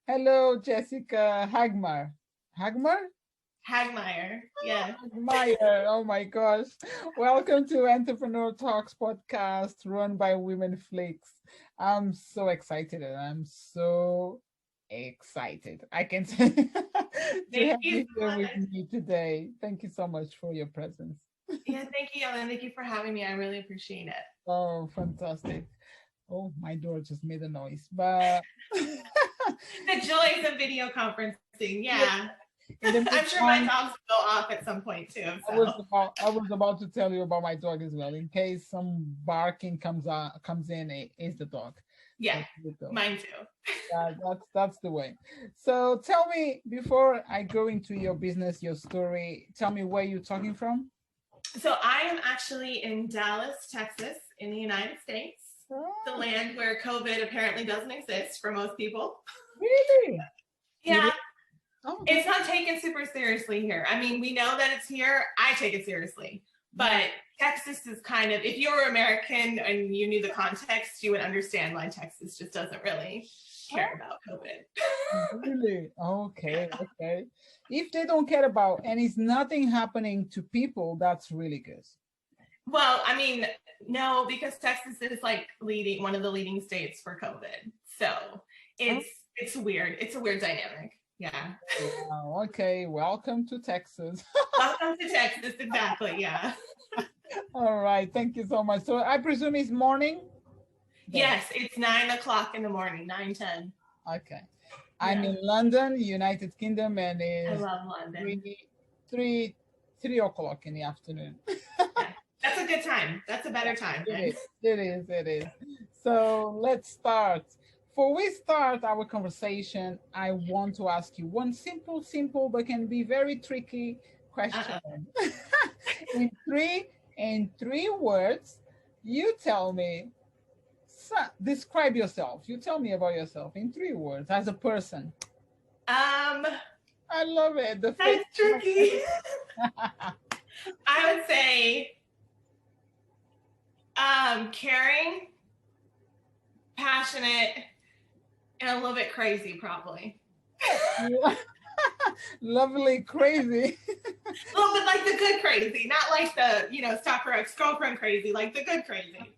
Hello, Jessica Hagmaier. Hagmaier? Hagmaier. Yeah. Hagmaier. Oh my gosh. Welcome to Entrepreneur Talks podcast run by Women Flakes. I'm so excited and I'm so excited. I can say to Thank have you you so here with much. me today. Thank you so much for your presence. Yeah, thank you, Ellen. Thank you for having me. I really appreciate it. Oh, fantastic. Oh, my door just made a noise, but The joys of video conferencing. yeah, Yeah. in the I'm sure my meantime, dogs will go off at some point too. I was So about I was about to tell you about my dog as well. In case some barking comes in, it's the dog. yeah, So here we go. mine too. Yeah, that's the way. So tell me before I go into your business, your story. Tell me where you're talking from. So I am actually in Dallas, Texas, in the United States, the Oh, land where COVID apparently doesn't exist for most people. really? It Yeah, is? Oh, it's not taken super seriously here. I mean, we know that it's here. I take it seriously. mm, But Texas is kind of, if you were American and you knew the context, you would understand why Texas just doesn't really care oh, about COVID. really? Okay, okay. If they don't care about and it's nothing happening to people, that's really good. Well, I mean, no, because Texas is like leading one of the leading states for COVID. So Oh, it's weird. It's a weird dynamic. Yeah. wow. Okay, welcome to Texas. Welcome to Texas. Exactly. Yeah. All right, thank you so much. So I presume it's morning there. Yes, it's 9 o'clock in the morning, 9:10. Okay. I'm Yeah. in London, United Kingdom, and I it's love London. three, three, 3 o'clock in the afternoon. Yeah. That's a good time. That's a better time It then. is, it is, it is. So let's start. Before we start our conversation, I want to ask you one simple, but can be very tricky question. Uh-uh. in three words, you tell me. Describe yourself. You tell me about yourself in 3 words as a person. Um, I love it. The face. that's tricky. I would say caring, passionate, and a little bit crazy, probably. Lovely, crazy. A little bit like the good crazy, not like the, stalker ex-girlfriend crazy, like the good crazy.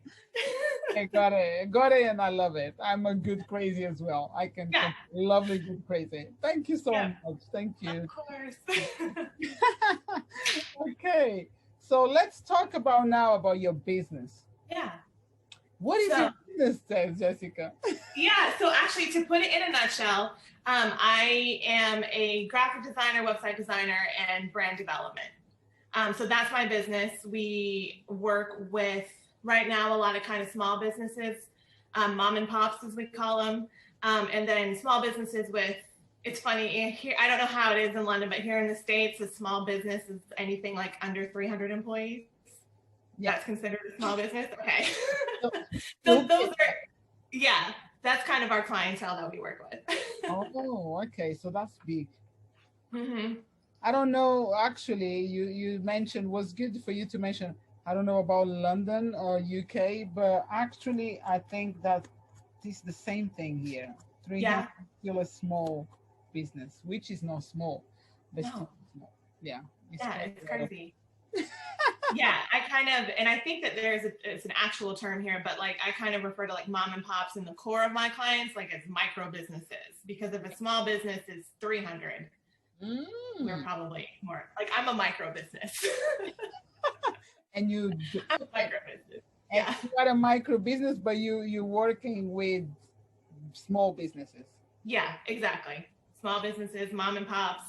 I got it, and I love it. I'm a good crazy as well. I can Yeah, lovely good crazy. Thank you so yeah, much. Thank of you. course. Okay, so let's talk about now about your business. Yeah. What is So your business, Jessica? Yeah, so actually, to put it in a nutshell, I am a graphic designer, website designer, and brand development. So that's my business. We work with right now a lot of kind of small businesses, mom and pops as we call them, and then small businesses with. It's funny here. I don't know how it is in London, but here in the States, a small business is anything like under 300 employees. Yeah. That's considered a small business. Okay. So, So so those are, yeah, that's kind of our clientele that we work with. oh, okay. So that's big. hmm I don't know. Actually, you mentioned was good for you to mention. I don't know about London or UK, but actually, I think that this is the same thing here. 300 Yeah, still a small business, which is not small, but still no, small. Yeah, it's yeah, quite it's a lot of. crazy. Yeah, I kind of, and I think that it's an actual term here, but like I kind of refer to like mom and pops in the core of my clients, like as micro businesses, because if a small business is 300, we're Mm. probably more like I'm a micro business. And I'm a micro business. and Yeah. you are a micro business, but you're working with small businesses. Yeah, exactly. Small businesses, mom and pops.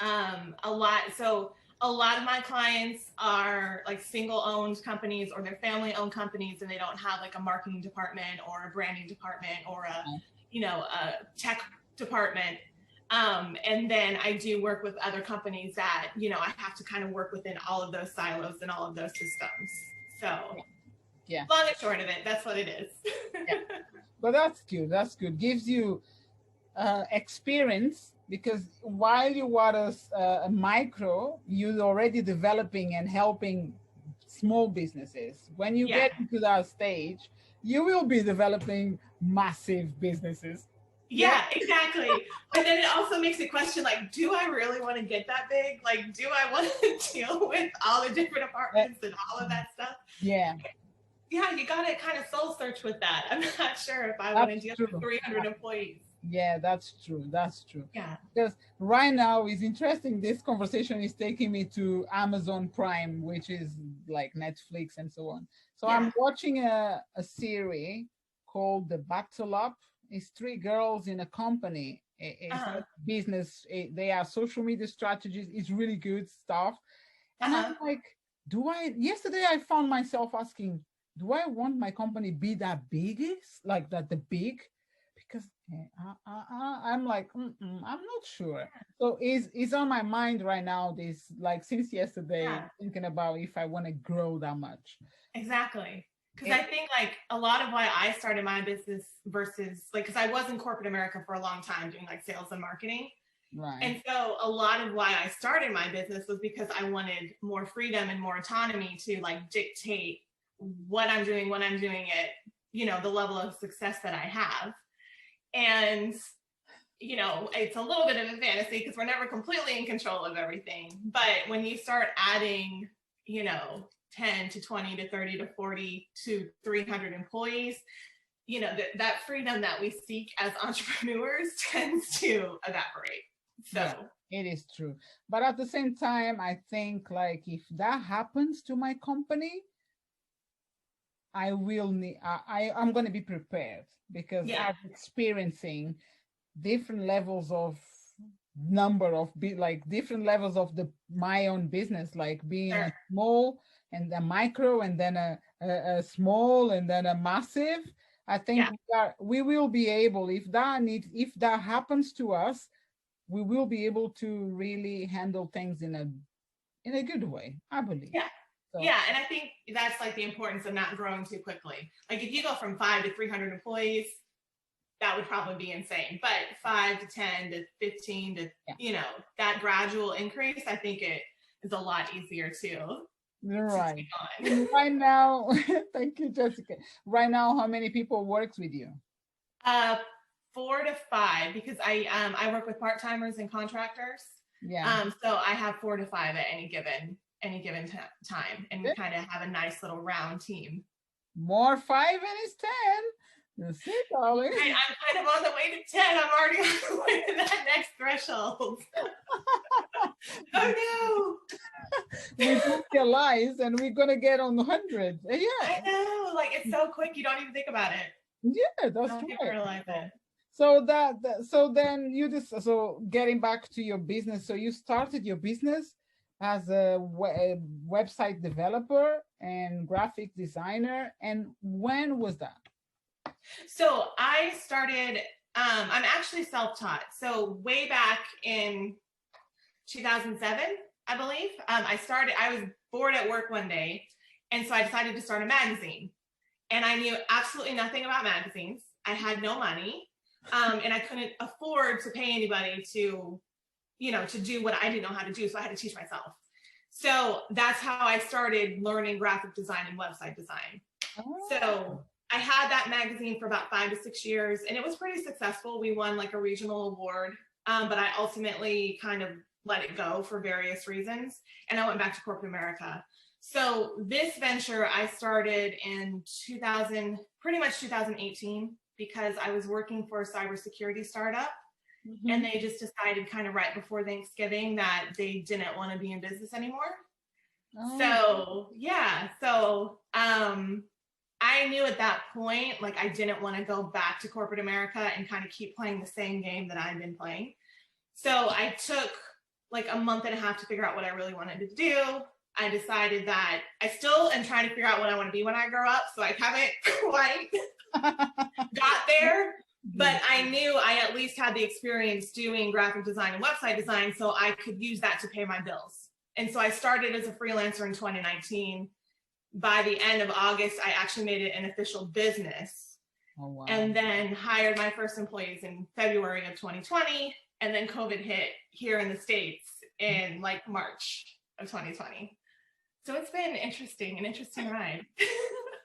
A lot. So a lot of my clients are like single owned companies or they're family owned companies and they don't have like a marketing department or a branding department or a tech department. And then I do work with other companies that, I have to kind of work within all of those silos and all of those systems. So Yeah. long and short of it, that's what it is. Yeah. But that's good. That's good. Gives you experience because while you were a micro, you're already developing and helping small businesses. When you Yeah. get into that stage, you will be developing massive businesses. Yeah, exactly. But then it also makes it question, like, do I really want to get that big? Like, do I want to deal with all the different apartments and all of that stuff? Yeah, Yeah, you got to kind of soul search with that. I'm not sure if I want to that's deal with true. 300 employees. Yeah, that's true. That's true. Yeah. Because right now it's interesting. This conversation is taking me to Amazon Prime, which is like Netflix and so on. So Yeah. I'm watching a series called The Battle Up. It's three girls in a company. It's Uh-huh. like business. They are social media strategies. It's really good stuff. And I'm Uh-huh. like, yesterday I found myself asking, do I want my company be that biggest? Like that the big? Because I'm like, I'm not sure. So it's on my mind right now. This like since yesterday, Yeah. thinking about if I want to grow that much. Exactly. Because It, I think like a lot of why I started my business versus like, because I was in corporate America for a long time doing like sales and marketing. right. And so a lot of why I started my business was because I wanted more freedom and more autonomy to like dictate what I'm doing, when I'm doing it, the level of success that I have. And, it's a little bit of a fantasy because we're never completely in control of everything. But when you start adding, 10 to 20 to 30 to 40 to 300 employees, that freedom that we seek as entrepreneurs tends to evaporate. So Yeah, it is true. But at the same time, I think like if that happens to my company, I will need I'm going to be prepared because yeah, I'm experiencing different levels of number of like different levels of the my own business, like being sure. a small and a micro and then a small and then a massive. I think Yeah, we will be able, if that happens to us, we will be able to really handle things in a good way, I believe. yeah. So Yeah, and I think that's like the importance of not growing too quickly. Like if you go from 5 to 300 employees, that would probably be insane. But 5 to 10 to 15 to, yeah, that gradual increase, I think it is a lot easier you're to right. take on. And right now, thank you, Jessica. Right now, how many people works with you? uh 4 to 5 because I work with part-timers and contractors. Yeah. So I have 4 to 5 at any given time, and we Yeah. kind of have a nice little round team. More five and it's 10. You see, darling. I'm kind of on the way to 10. I'm already on the way to that next threshold. Oh We don't realize and we're gonna get on the 100. no. Yeah. I know. Like it's so quick, you don't even think about it. Yeah, I that's don't even right. realize So, it. so then you just, so getting back to your business, so you started your business as a website developer and graphic designer, and when was that? So I started, I'm actually self-taught. So way back in 2007, I believe, I was bored at work one day. And so I decided to start a magazine. And I knew absolutely nothing about magazines. I had no money. And I couldn't afford to pay anybody to do what I didn't know how to do. So I had to teach myself. So that's how I started learning graphic design and website design. Oh, So I had that magazine for about 5 to 6 years, and it was pretty successful. We won like a regional award, but I ultimately kind of let it go for various reasons, and I went back to corporate America. So this venture I started in 2000, pretty much 2018, because I was working for a cybersecurity startup, and they just decided kind of right before Thanksgiving that they didn't want to be in business anymore. oh, So yeah, so I knew at that point, like I didn't want to go back to corporate America and kind of keep playing the same game that I'd been playing. So I took like a month and a half to figure out what I really wanted to do. I decided that I still am trying to figure out what I want to be when I grow up. So I haven't quite got there, but I knew I at least had the experience doing graphic design and website design, so I could use that to pay my bills. And so I started as a freelancer in 2019. By the end of August, I actually made it an official business. Oh, wow. And then hired my first employees in February of 2020. And then COVID hit here in the States in like March of 2020. So it's been an interesting ride.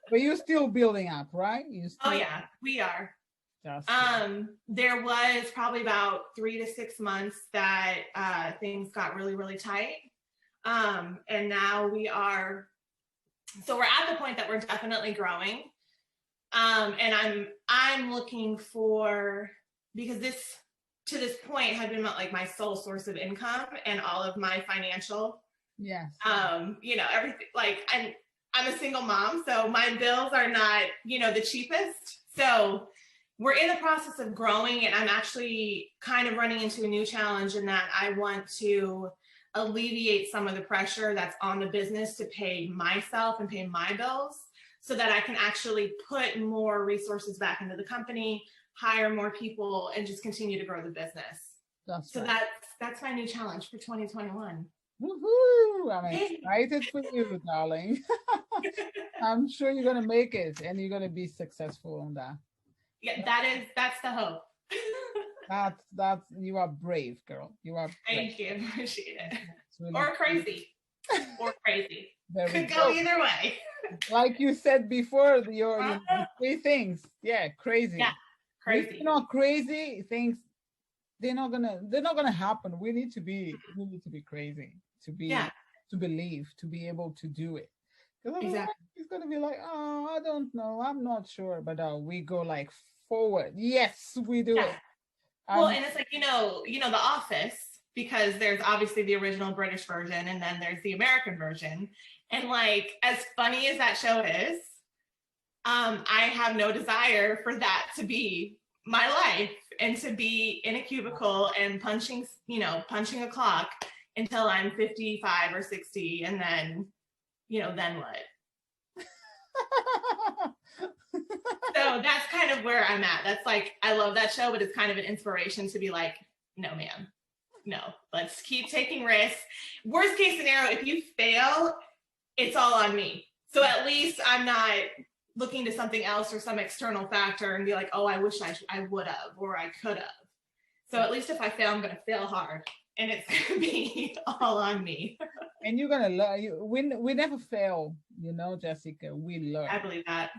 But you're still building up, right? You Oh still, yeah, we are. That's There was probably about 3 to 6 months that things got really, really tight. And now we're at the point that we're definitely growing. And I'm looking for, because to this point had been like my sole source of income and all of my financial, yes. Everything, like I'm a single mom, so my bills are not, the cheapest. So we're in the process of growing, and I'm actually kind of running into a new challenge in that I want to alleviate some of the pressure that's on the business to pay myself and pay my bills, so that I can actually put more resources back into the company, hire more people, and just continue to grow the business. So that's my new challenge for 2021. Woohoo! I'm excited for you, darling. I'm sure you're gonna make it, and you're gonna be successful on that. Yeah, that's the hope. That's you are brave, girl. You are brave. Thank you. Appreciate it. Really or crazy. Or crazy. Could go either way. Like you said before, your 3 things. Yeah, crazy. Yeah, crazy. If you're not crazy, things they're not gonna happen. We need to be crazy to believe, to be able to do it. Because exactly. It's gonna be like, oh, I don't know, I'm not sure, but we go like forward. Yes, we do it. Well, and it's like The Office, because there's obviously the original British version and then there's the American version. And like, as funny as that show is, I have no desire for that to be my life and to be in a cubicle and punching a clock until I'm 55 or 60. And then, then what? So that's kind of where I'm at. That's like, I love that show, but it's kind of an inspiration to be like, no, man, no, let's keep taking risks. Worst case scenario, if you fail, it's all on me. So at least I'm not looking to something else or some external factor and be like, oh, I wish I would have, or I could have. So at least if I fail, I'm going to fail hard, and it's going to be all on me. And you're going to learn. We never fail, Jessica. We learn. I believe that.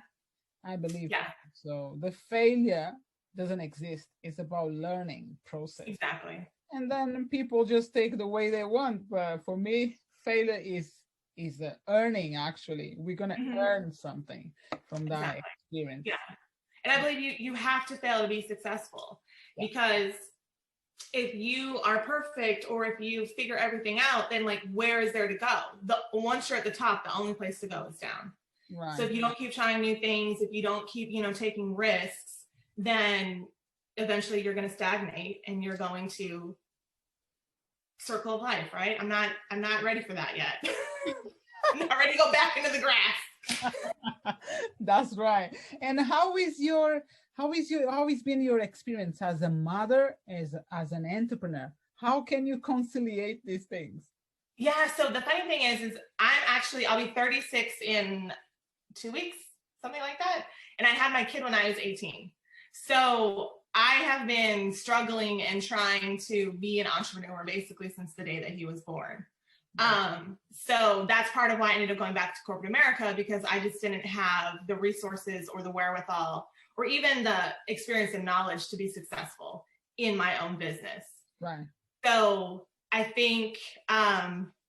I believe that. So the failure doesn't exist. It's about learning process. Exactly. And then people just take the way they want. But for me, failure is earning. Actually, we're gonna earn something from that experience. Yeah, and I believe you have to fail to be successful, because if you are perfect or if you figure everything out, then like, where is there to go? Once you're at the top, the only place to go is down. Right. So if you don't keep trying new things, if you don't keep taking risks, then eventually you're going to stagnate and you're going to circle of life, right? I'm not ready for that yet. I'm not ready to go back into the grass. That's right. And how has been your experience as a mother, as an entrepreneur? How can you conciliate these things? Yeah, so the funny thing is I'll be 36 in 2 weeks, something like that. And I had my kid when I was 18. So I have been struggling and trying to be an entrepreneur basically since the day that he was born. So that's part of why I ended up going back to corporate America, because I just didn't have the resources or the wherewithal or even the experience and knowledge to be successful in my own business. Right. So I think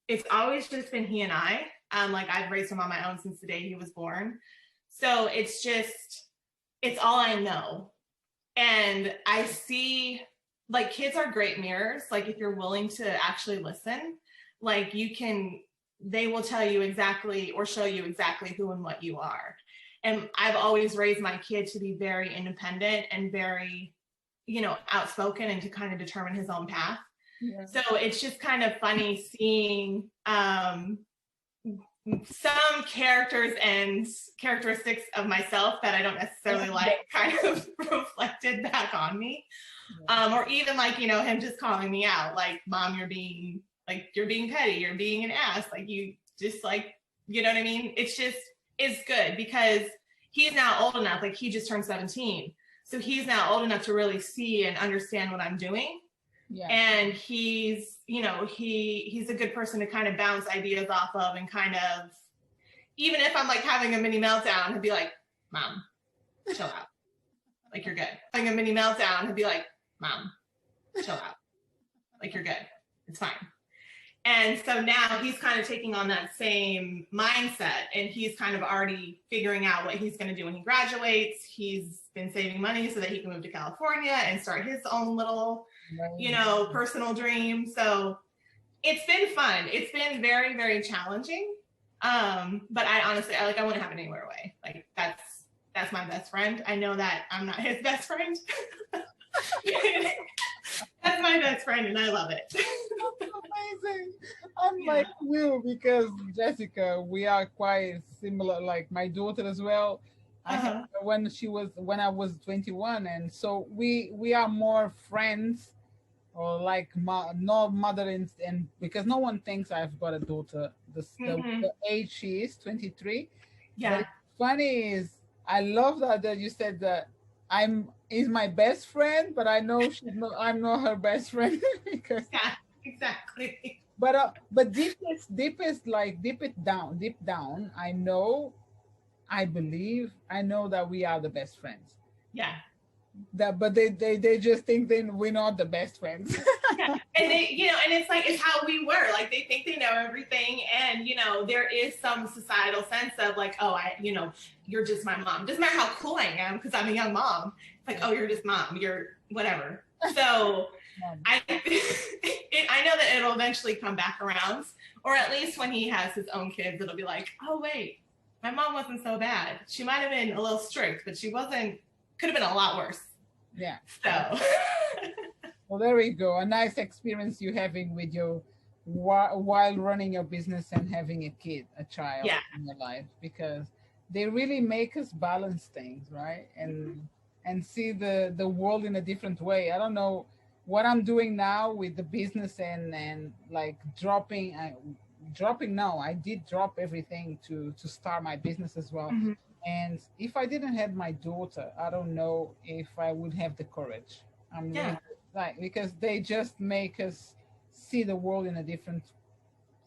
it's always just been he and I. Like, I've raised him on my own since the day he was born. So it's all I know. And I see, like, kids are great mirrors. Like, if you're willing to actually listen, like, they will tell you exactly or show you exactly who and what you are. And I've always raised my kid to be very independent and very, outspoken and to kind of determine his own path. Yeah. So it's just kind of funny seeing some characters and characteristics of myself that I don't necessarily like kind of reflected back on me. Or even like, him just calling me out, like, Mom, you're being petty, you're being an ass. Like, you just, like, you know what I mean? It's good because he's now old enough, like, he just turned 17. So he's now old enough to really see and understand what I'm doing. Yeah. And he's a good person to kind of bounce ideas off of, and kind of, even if I'm like having a mini meltdown, he'd be like, Mom, chill out. Like, you're good. Having a mini meltdown, he'd be like, Mom, chill out. Like, you're good. It's fine. And so now he's kind of taking on that same mindset, and he's kind of already figuring out what he's going to do when he graduates. He's been saving money so that he can move to California and start his own little, personal dream. So it's been fun. It's been very, very challenging. But I honestly, I wouldn't have it anywhere away. Like, that's my best friend. I know that I'm not his best friend. That's my best friend, and I love it. That's amazing. I'm like you, because Jessica, we are quite similar. Like my daughter as well. I had her when I was 21, and so we are more friends, or like no mother and because no one thinks I've got a daughter. The age she is, 23. Yeah. But funny is, I love that you said that is my best friend, but I know I'm not her best friend. Because exactly. But deepest, like deep down, I believe, I know that we are the best friends. Yeah. But they just think we're not the best friends. Yeah. And they, and it's like, it's how we were. Like, they think they know everything, and there is some societal sense of like, oh, you're just my mom. Doesn't matter how cool I am because I'm a young mom. It's like, oh, you're just mom. You're whatever. So I know that it'll eventually come back around, or at least when he has his own kids, it'll be like, oh wait, my mom wasn't so bad. She might have been a little strict, but she wasn't. Could have been a lot worse. Yeah. So. Well, there we go. A nice experience you having with your while running your business and having a child in your life, because they really make us balance things, right? And see the world in a different way. I don't know what I'm doing now with the business and like dropping. No, I did drop everything to start my business as well. Mm-hmm. And if I didn't have my daughter, I don't know if I would have the courage. Because they just make us see the world in a different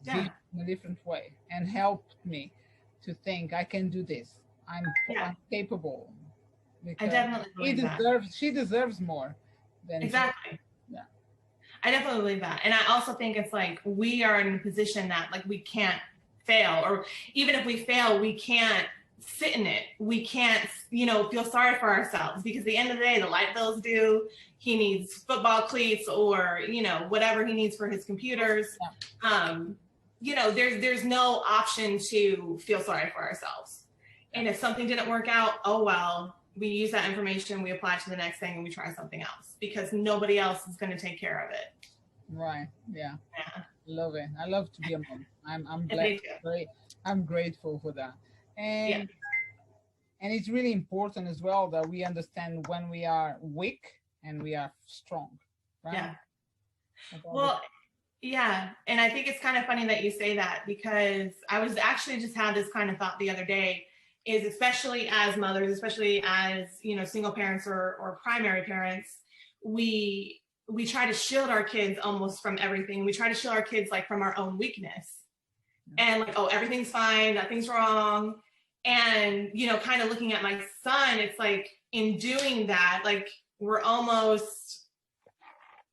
way, and help me to think I can do this. I'm capable. I definitely believe she deserves more than exactly. I definitely believe that. And I also think it's like, we are in a position that like we can't fail, or even if we fail, we can't sit in it. We can't, feel sorry for ourselves, because at the end of the day, the light bill's due. He needs football cleats, or, whatever he needs for his computers. There's no option to feel sorry for ourselves. And if something didn't work out, oh, well, we use that information, we apply to the next thing, and we try something else, because nobody else is going to take care of it. Right. Yeah. Love it. I love to be a mom. I'm glad. I'm grateful for that. And it's really important as well that we understand when we are weak and we are strong, right? Yeah. Well, yeah. And I think it's kind of funny that you say that, because I was actually just had this kind of thought the other day, is especially as mothers, especially as, single parents or primary parents, we try to shield our kids almost from everything. We try to shield our kids like from our own weakness. And like, oh, everything's fine, nothing's wrong. And, kind of looking at my son, it's like, in doing that, like, we're almost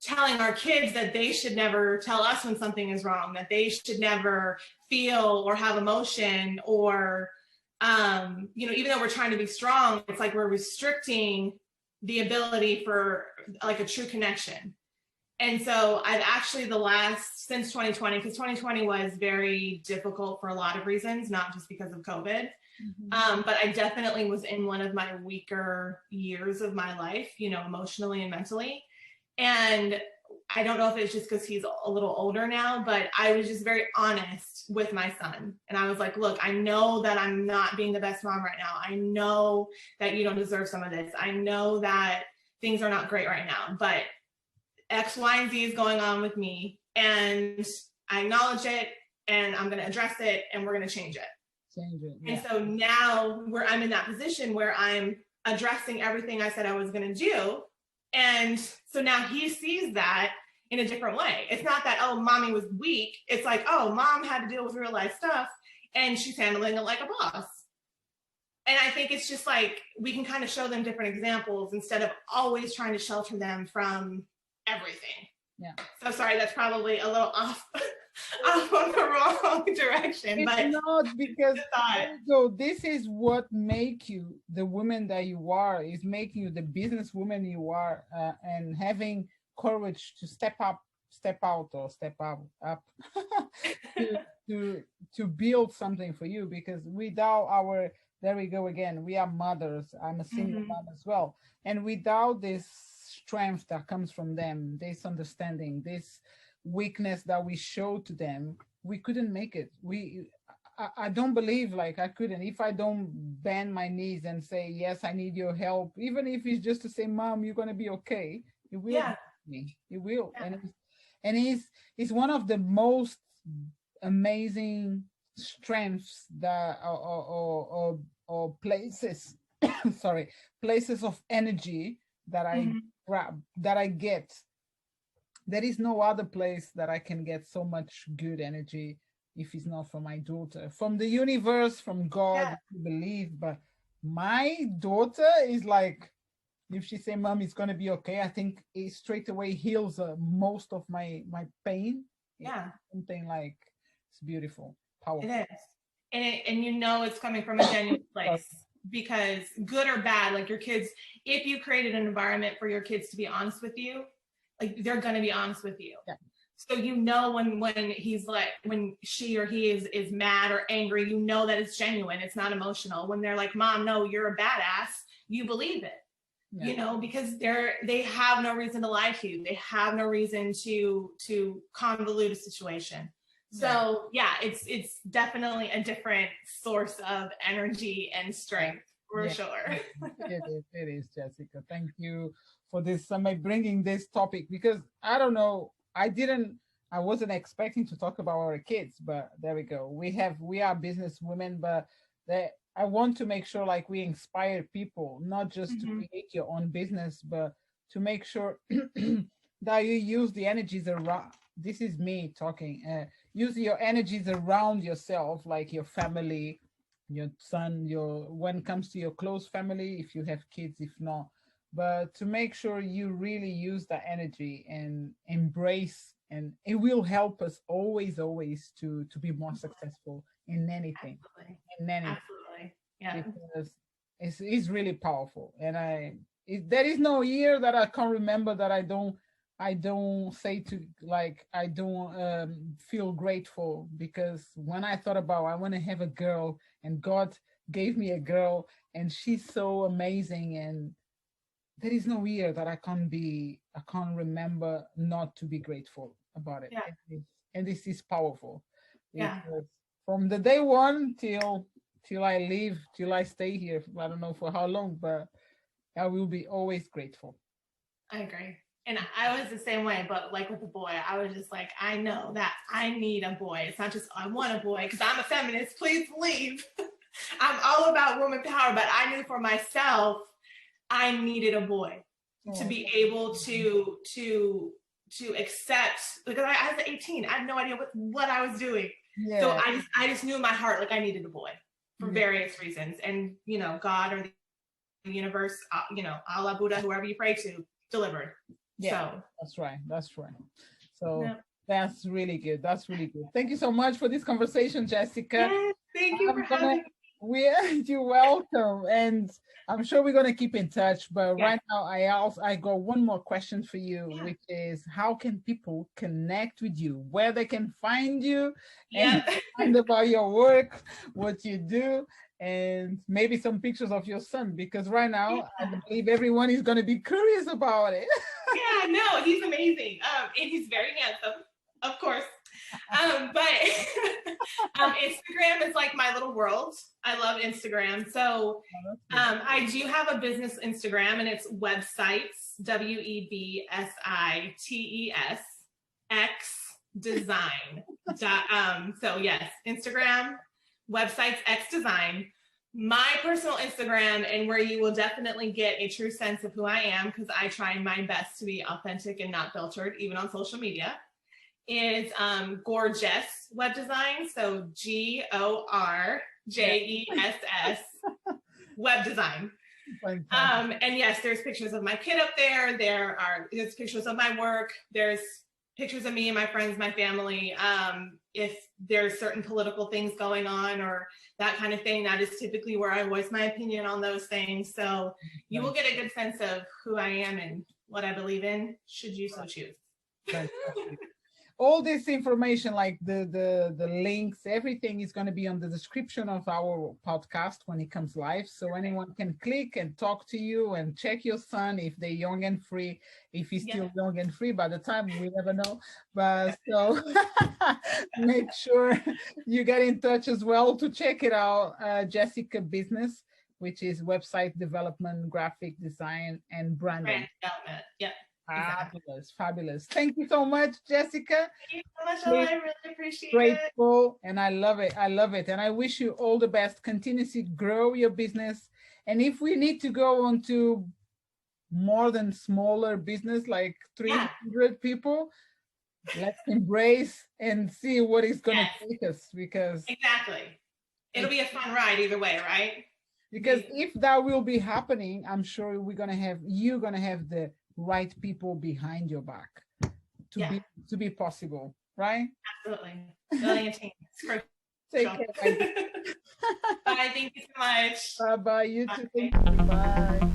telling our kids that they should never tell us when something is wrong, that they should never feel or have emotion, or, even though we're trying to be strong, it's like we're restricting the ability for like a true connection. And so I've actually since 2020, because 2020 was very difficult for a lot of reasons, not just because of COVID. Mm-hmm. But I definitely was in one of my weaker years of my life, emotionally and mentally. And I don't know if it's just because he's a little older now, but I was just very honest with my son. And I was like, look, I know that I'm not being the best mom right now. I know that you don't deserve some of this. I know that things are not great right now, but X, Y, and Z is going on with me. And I acknowledge it, and I'm going to address it, and we're going to change it. Yeah. And so now I'm in that position where I'm addressing everything I said I was going to do. And so now he sees that in a different way. It's not that, oh, mommy was weak. It's like, oh, mom had to deal with real life stuff, and she's handling it like a boss. And I think it's just like, we can kind of show them different examples instead of always trying to shelter them from everything. Yeah. So sorry, that's probably a little off on the wrong direction. It's But not, because thought. so this is what make you the woman that you are, is making you the business woman you are, and having courage to step up, step out, or step up to, to build something for you. Because without our, there we go again, we are mothers. I'm a single mom as well, and without this strength that comes from them, this understanding, this weakness that we show to them, we couldn't make it. I don't believe like I couldn't, if I don't bend my knees and say, yes, I need your help, even if it's just to say, Mom, you're gonna be okay. It will. Yeah. Me. It will. Yeah. And it's one of the most amazing strengths that or places sorry, places of energy that I grab, that I get. There is no other place that I can get so much good energy if it's not from my daughter, from the universe, from God, Yeah. I believe. But my daughter is like, if she say, Mom, it's gonna be okay, I think it straight away heals most of my pain. Yeah. It's something like, it's beautiful, powerful. It is. And you know it's coming from a genuine place, because good or bad, like your kids, if you created an environment for your kids to be honest with you, like they're going to be honest with you. Yeah. So you know when he's like, when she or he is mad or angry, you know that it's genuine, it's not emotional. When they're like, Mom, no, you're a badass, you believe it. Yeah. You know, because they have no reason to lie to you. They have no reason to convolute a situation. So yeah, it's definitely a different source of energy and strength, for sure. It is, Jessica. Thank you for this, bringing this topic, because I don't know, I wasn't expecting to talk about our kids, but there we go. We are business women, but I want to make sure like we inspire people, not just to create your own business, but to make sure that you use the energies around. This is me talking. Use your energies around yourself, like your family, your son, when it comes to your close family, if you have kids, if not, but to make sure you really use that energy and embrace, and it will help us always to be more successful in anything. Absolutely. In anything. Absolutely. Yeah. Because it's really powerful, and there is no year that I can't remember that I don't say to, like, I don't feel grateful, because when I thought about, I want to have a girl, and God gave me a girl, and she's so amazing, and there is no year that I can't remember not to be grateful about it. Yeah. And this is powerful. Yeah. From the day one till I leave, till I stay here, I don't know for how long, but I will be always grateful. I agree. And I was the same way, but like with the boy, I was just like, I know that I need a boy. It's not just, I want a boy, because I'm a feminist, please believe. I'm all about woman power, but I knew for myself, I needed a boy to be able to accept, because I was 18, I had no idea what I was doing. Yeah. So I just knew in my heart, like I needed a boy for various reasons. And, you know, God or the universe, you know, Allah, Buddha, whoever you pray to, delivered. Yeah, so. That's right. So that's really good. Thank you so much for this conversation, Jessica. Yes, thank you for having me. You're welcome. And I'm sure we're going to keep in touch, but right now I got one more question for you, which is, how can people connect with you, where they can find you, and find about your work, what you do, and maybe some pictures of your son, because right now I believe everyone is going to be curious about it. Yeah, no, he's amazing. And he's very handsome, of course. But Instagram is like my little world. I love Instagram. So I do have a business Instagram, and it's websites, WEBSITES X Design. So yes, Instagram, websites X Design. My personal Instagram, and where you will definitely get a true sense of who I am, because I try my best to be authentic and not filtered, even on social media, is Gorgeous Web Design. So GORJESS web design. And yes, there's pictures of my kid up there. There's pictures of my work. There's pictures of me and my friends, my family. If there's certain political things going on or that kind of thing, that is typically where I voice my opinion on those things. So you will get a good sense of who I am and what I believe in, should you so choose. All this information, like the links, everything is going to be on the description of our podcast when it comes live. So anyone can click and talk to you and check your son if they're young and free. If he's still young and free by the time, we never know. But so make sure you get in touch as well to check it out. Jessica Business, which is website development, graphic design, and branding. Brand development, yeah. Fabulous, fabulous. Thank you so much, Jessica. Thank you so much, Ella. I really appreciate Grateful, and I love it. I love it. And I wish you all the best. Continuously grow your business. And if we need to go on to more than smaller business, like 300 people, let's embrace and see what it's going to take us, because exactly. It'll be a fun ride either way, right? Because if that will be happening, I'm sure you're going to have the right people behind your back to be possible, right? Absolutely. Building a team. Take care. Bye. Thank you so much. Bye. You too. Bye.